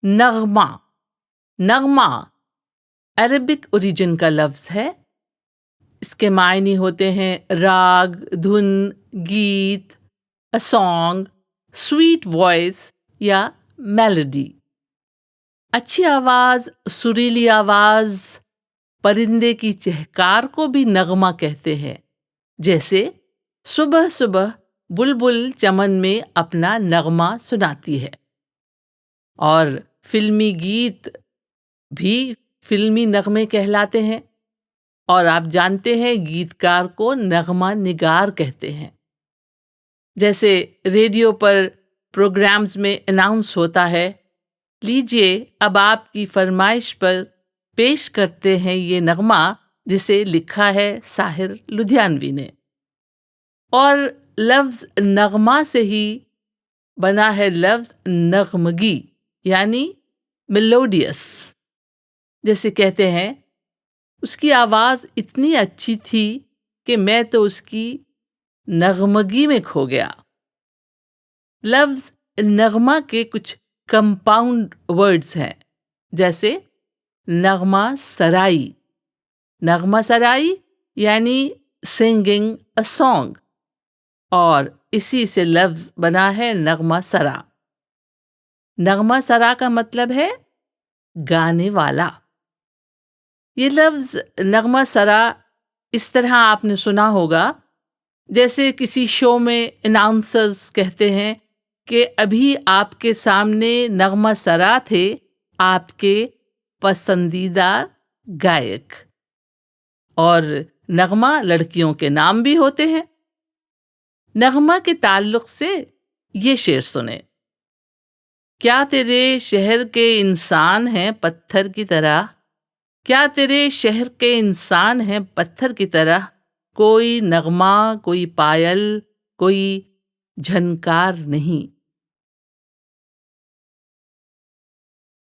نغمہ. نغمہ Arabic origin کا لفظ ہے. اس کے معنی ہوتے ہیں راگ، دھن، گیت، اے سانگ، سویٹ وائس یا میلڈی. اچھی آواز، سریلی آواز، پرندے کی چہکار کو بھی نغمہ کہتے ہیں. جیسے صبح صبح بلبل چمن میں اپنا نغمہ سناتی ہے. اور فلمی گیت بھی فلمی نغمے کہلاتے ہیں. اور آپ جانتے ہیں گیتکار کو نغمہ نگار کہتے ہیں. جیسے ریڈیو پر پروگرامز میں اناؤنس ہوتا ہے، لیجئے اب آپ کی فرمائش پر پیش کرتے ہیں یہ نغمہ جسے لکھا ہے ساحر لدھیانوی نے. اور لفظ نغمہ سے ہی بنا ہے لفظ نغمگی، یعنی میلوڈیس. جیسے کہتے ہیں اس کی آواز اتنی اچھی تھی کہ میں تو اس کی نغمگی میں کھو گیا. لفظ نغمہ کے کچھ کمپاؤنڈ ورڈز ہیں، جیسے نغمہ سرائی. نغمہ سرائی یعنی سنگنگ اے سانگ، اور اسی سے لفظ بنا ہے نغمہ سرا. نغمہ سرا کا مطلب ہے گانے والا. یہ لفظ نغمہ سرا اس طرح آپ نے سنا ہوگا جیسے کسی شو میں اناؤنسرز کہتے ہیں کہ ابھی آپ کے سامنے نغمہ سرا تھے آپ کے پسندیدہ گائک. اور نغمہ لڑکیوں کے نام بھی ہوتے ہیں. نغمہ کے تعلق سے یہ شعر سنیں. کیا تیرے شہر کے انسان ہیں پتھر کی طرح، کیا تیرے شہر کے انسان ہیں پتھر کی طرح، کوئی نغمہ، کوئی پائل، کوئی جھنکار نہیں.